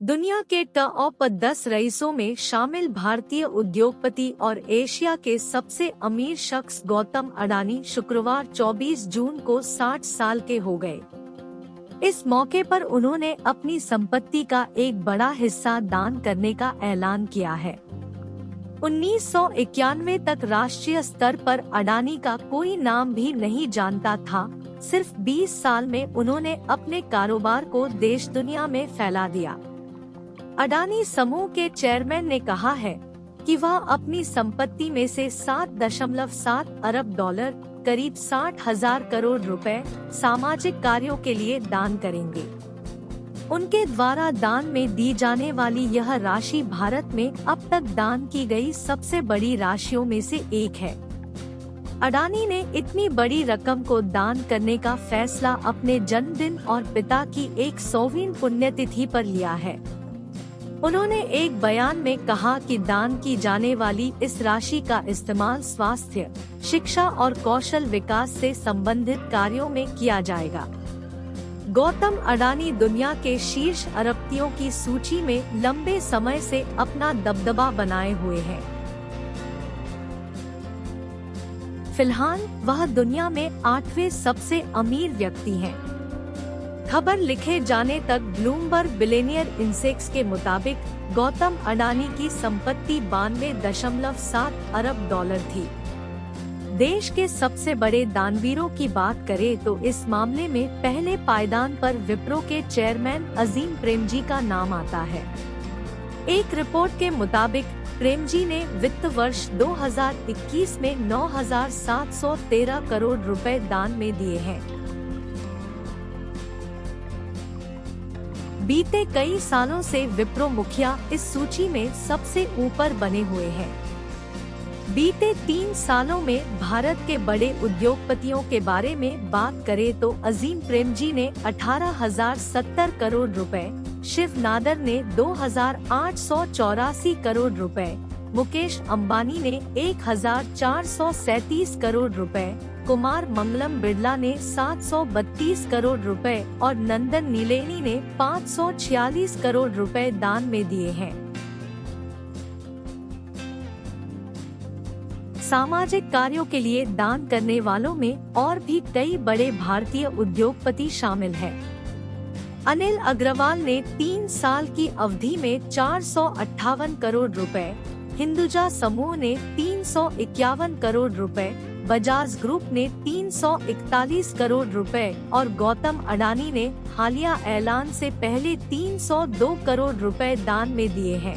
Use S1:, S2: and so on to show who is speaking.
S1: दुनिया के टॉप 10 रईसों में शामिल भारतीय उद्योगपति और एशिया के सबसे अमीर शख्स गौतम अडानी शुक्रवार 24 जून को 60 साल के हो गए। इस मौके पर उन्होंने अपनी संपत्ति का एक बड़ा हिस्सा दान करने का ऐलान किया है। 1991 तक राष्ट्रीय स्तर पर अडानी का कोई नाम भी नहीं जानता था। सिर्फ 20 साल में उन्होंने अपने कारोबार को देश दुनिया में फैला दिया। अडानी समूह के चेयरमैन ने कहा है कि वह अपनी संपत्ति में से 7.7 अरब डॉलर करीब 60,000 करोड़ रुपए सामाजिक कार्यों के लिए दान करेंगे। उनके द्वारा दान में दी जाने वाली यह राशि भारत में अब तक दान की गई सबसे बड़ी राशियों में से एक है। अडानी ने इतनी बड़ी रकम को दान करने का फैसला अपने जन्मदिन और पिता की 100वीं पुण्यतिथि पर लिया है। उन्होंने एक बयान में कहा कि दान की जाने वाली इस राशि का इस्तेमाल स्वास्थ्य, शिक्षा और कौशल विकास से संबंधित कार्यों में किया जाएगा। गौतम अडानी दुनिया के शीर्ष अरबपतियों की सूची में लंबे समय से अपना दबदबा बनाए हुए हैं। फिलहाल वह दुनिया में 8वें सबसे अमीर व्यक्ति हैं। खबर लिखे जाने तक ब्लूमबर्ग बिलियनियर इंडेक्स के मुताबिक गौतम अडानी की संपत्ति 92.7 अरब डॉलर थी। देश के सबसे बड़े दानवीरों की बात करें तो इस मामले में पहले पायदान पर विप्रो के चेयरमैन अजीम प्रेमजी का नाम आता है। एक रिपोर्ट के मुताबिक प्रेमजी ने वित्त वर्ष 2021 में 9,713 करोड़ रुपए दान में दिए हैं। बीते कई सालों से विप्रो मुखिया इस सूची में सबसे ऊपर बने हुए हैं। बीते 3 सालों में भारत के बड़े उद्योगपतियों के बारे में बात करें तो अजीम प्रेमजी ने 18,070 करोड़ रुपए, शिव नादर ने 2,884 करोड़ रुपए, मुकेश अंबानी ने 1,437 करोड़ रुपए, कुमार मंगलम बिरला ने 732 करोड़ रुपए और नंदन नीलेनी ने 546 करोड़ रुपए दान में दिए हैं। सामाजिक कार्यों के लिए दान करने वालों में और भी कई बड़े भारतीय उद्योगपति शामिल हैं। अनिल अग्रवाल ने 3 साल की अवधि में 458 करोड़ रुपए, हिंदुजा समूह ने 351 करोड़ रुपए, बजाज ग्रुप ने 341 करोड़ रुपए और गौतम अडानी ने हालिया ऐलान से पहले 302 करोड़ रुपए दान में दिए हैं।